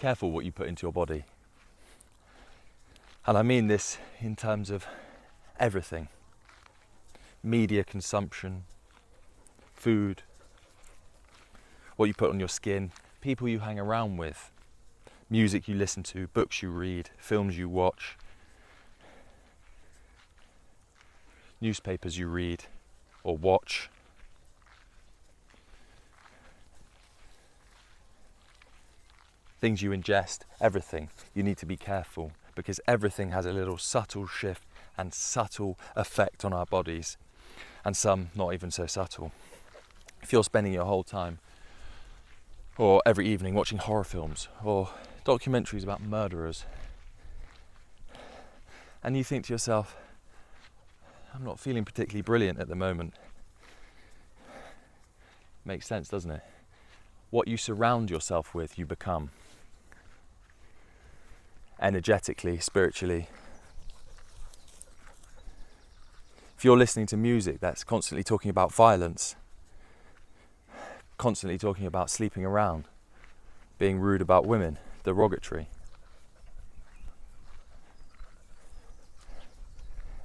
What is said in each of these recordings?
careful what you put into your body. And I mean this in terms of everything. Media consumption, food, what you put on your skin, people you hang around with, music you listen to, books you read, films you watch, newspapers you read or watch. Things you ingest, everything. You need to be careful because everything has a little subtle shift and subtle effect on our bodies, and some not even so subtle. If you're spending your whole time or every evening watching horror films or documentaries about murderers, and you think to yourself, I'm not feeling particularly brilliant at the moment. Makes sense, doesn't it? What you surround yourself with, you become. Energetically, spiritually. If you're listening to music that's constantly talking about violence, constantly talking about sleeping around, being rude about women, derogatory,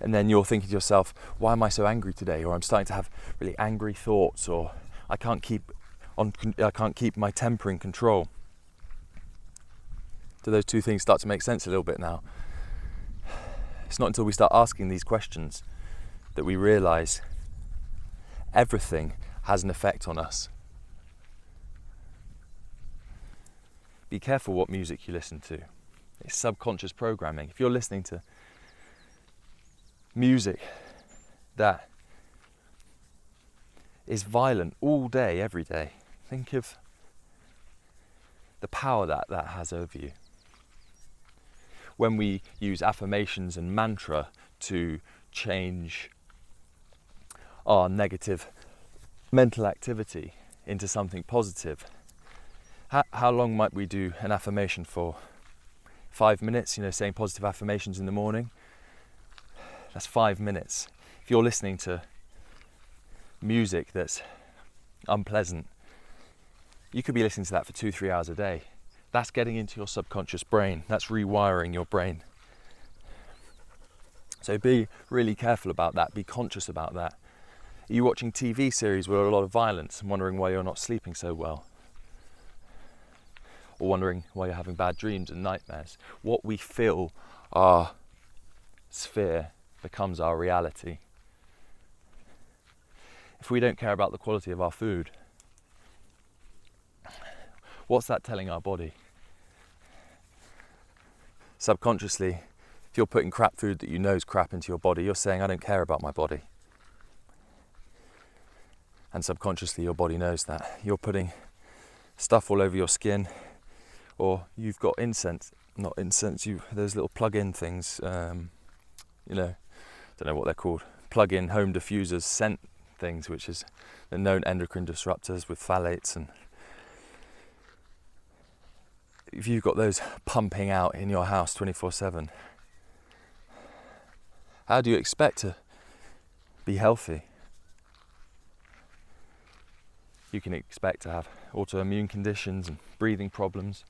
and then you're thinking to yourself, why am I so angry today? Or I'm starting to have really angry thoughts, or I can't keep my temper in control. Do those two things start to make sense a little bit now? It's not until we start asking these questions that we realise everything has an effect on us. Be careful what music you listen to. It's subconscious programming. If you're listening to music that is violent all day, every day, think of the power that has over you. When we use affirmations and mantra to change our negative mental activity into something positive, how long might we do an affirmation for? 5 minutes, saying positive affirmations in the morning. That's 5 minutes. If you're listening to music that's unpleasant, you could be listening to that for 2-3 hours a day. That's getting into your subconscious brain. That's rewiring your brain. So be really careful about that. Be conscious about that. Are you watching TV series with a lot of violence and wondering why you're not sleeping so well? Or wondering why you're having bad dreams and nightmares? What we feel our sphere becomes our reality. If we don't care about the quality of our food, what's that telling our body? Subconsciously, if you're putting crap food that you know is crap into your body, you're saying, I don't care about my body. And subconsciously, your body knows that. You're putting stuff all over your skin, or you've got those little plug-in things, don't know what they're called, plug-in home diffusers, scent things, which is the known endocrine disruptors with phthalates. And if you've got those pumping out in your house 24/7, how do you expect to be healthy? You can expect to have autoimmune conditions and breathing problems.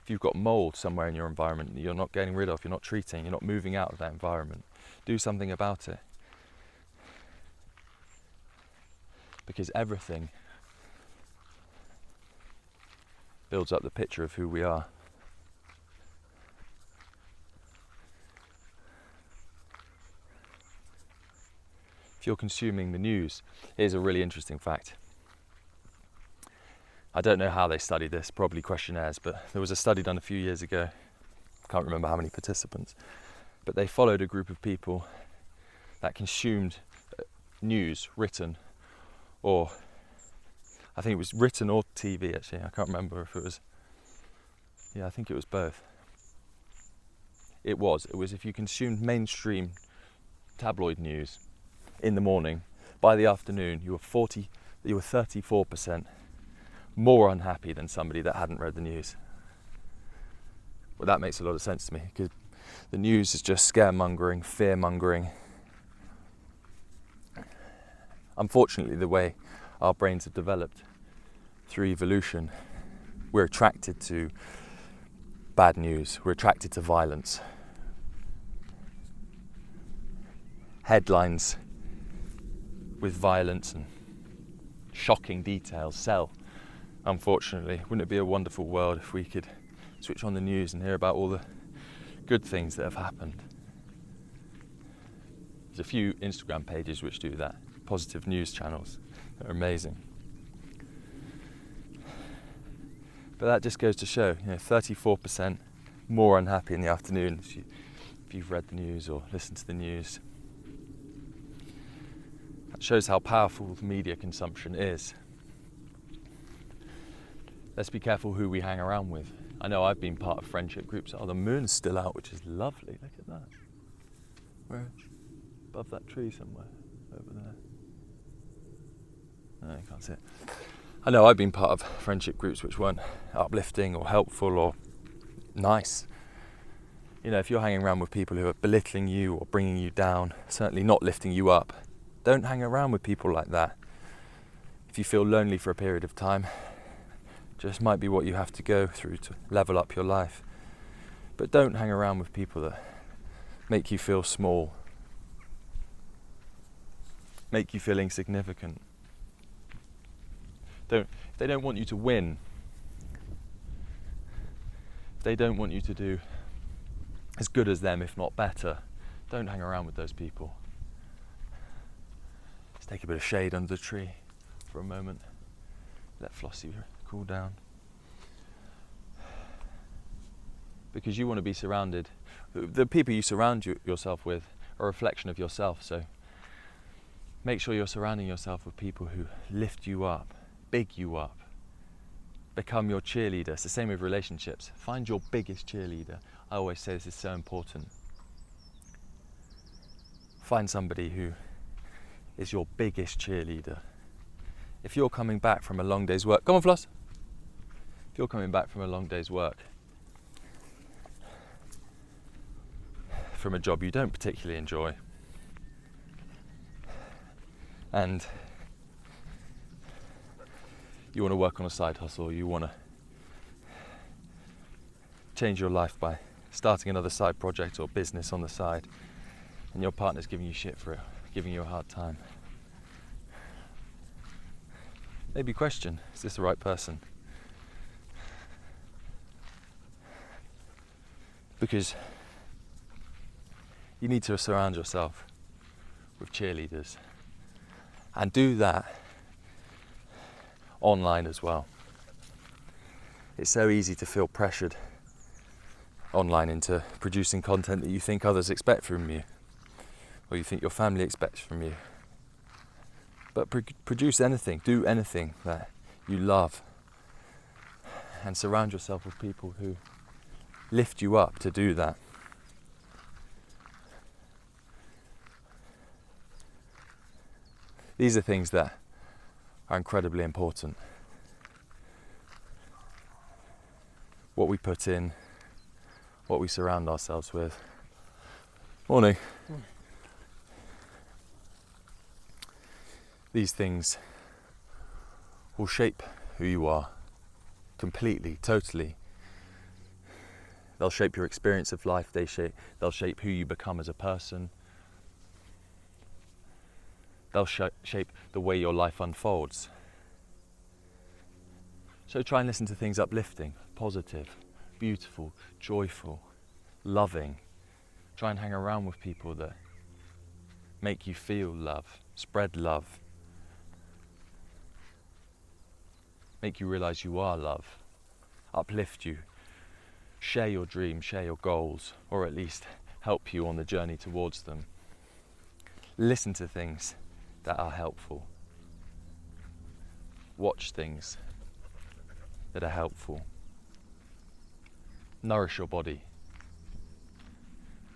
If you've got mold somewhere in your environment that you're not getting rid of, you're not treating, you're not moving out of that environment, do something about it. Because everything builds up the picture of who we are. If you're consuming the news, here's a really interesting fact. I don't know how they studied this, probably questionnaires, but there was a study done a few years ago. I can't remember how many participants, but they followed a group of people that consumed news, written, or I think it was written or TV actually. I can't remember if it was, I think it was both. It was if you consumed mainstream tabloid news in the morning, by the afternoon you were 34% more unhappy than somebody that hadn't read the news. Well, that makes a lot of sense to me, because the news is just scaremongering, fear-mongering. Unfortunately, the way our brains have developed through evolution, We're attracted to bad news. We're attracted to violence. Headlines with violence and shocking details sell, unfortunately. Wouldn't it be a wonderful world if we could switch on the news and hear about all the good things that have happened? There's a few Instagram pages which do that, positive news channels. They're amazing. But that just goes to show, 34% more unhappy in the afternoon if you've read the news or listened to the news. That shows how powerful media consumption is. Let's be careful who we hang around with. I know I've been part of friendship groups. Oh, the moon's still out, which is lovely. Look at that. Where? Above that tree somewhere. Over there. No, you can't see it. I know I've been part of friendship groups which weren't uplifting or helpful or nice. If you're hanging around with people who are belittling you or bringing you down, certainly not lifting you up, don't hang around with people like that. If you feel lonely for a period of time, just might be what you have to go through to level up your life. But don't hang around with people that make you feel small, make you feel insignificant. If they don't want you to win, if they don't want you to do as good as them, if not better, don't hang around with those people. Let's take a bit of shade under the tree for a moment. Let Flossie cool down. Because you want to be surrounded, the people you surround yourself with are a reflection of yourself, so make sure you're surrounding yourself with people who lift you up, big you up, become your cheerleader. It's the same with relationships. Find your biggest cheerleader. I always say this is so important. Find somebody who is your biggest cheerleader. If you're coming back from a long day's work, come on Floss. If you're coming back from a long day's work, from a job you don't particularly enjoy, and you want to work on a side hustle, you want to change your life by starting another side project or business on the side, and your partner's giving you shit for it, giving you a hard time, maybe question, is this the right person? Because you need to surround yourself with cheerleaders, and do that online as well. It's so easy to feel pressured online into producing content that you think others expect from you, or you think your family expects from you. But produce anything, do anything that you love, and surround yourself with people who lift you up to do that. These are things that are incredibly important. What we put in, what we surround ourselves with. Morning. These things will shape who you are completely, totally. They'll shape your experience of life, they'll shape who you become as a person. They'll shape the way your life unfolds. So try and listen to things uplifting, positive, beautiful, joyful, loving. Try and hang around with people that make you feel love, spread love, make you realize you are love, uplift you, share your dreams, share your goals, or at least help you on the journey towards them. Listen to things that are helpful. Watch things that are helpful. Nourish your body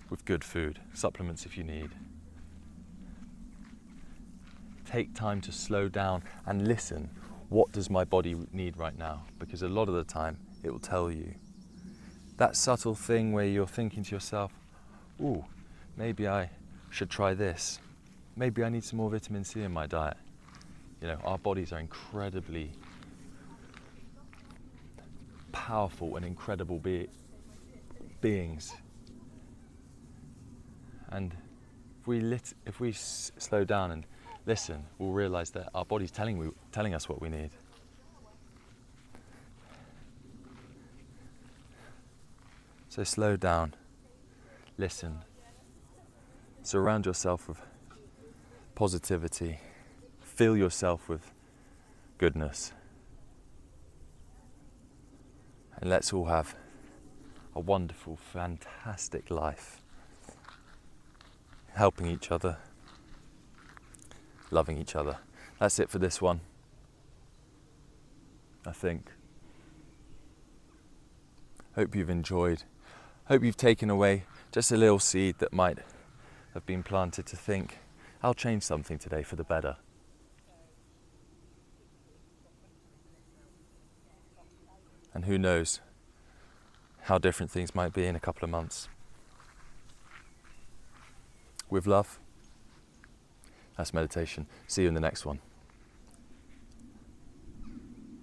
with good food, supplements if you need. Take time to slow down and listen. What does my body need right now? Because a lot of the time it will tell you. That subtle thing where you're thinking to yourself, ooh, maybe I should try this. Maybe I need some more vitamin C in my diet. Our bodies are incredibly powerful and incredible beings. And if we slow down and listen, we'll realise that our body's telling us what we need. So slow down, listen, surround yourself with positivity, fill yourself with goodness, and let's all have a wonderful, fantastic life, helping each other, loving each other. That's it for this one, I think. Hope you've enjoyed. Hope you've taken away just a little seed that might have been planted to think, I'll change something today for the better. And who knows how different things might be in a couple of months. With love, that's meditation. See you in the next one.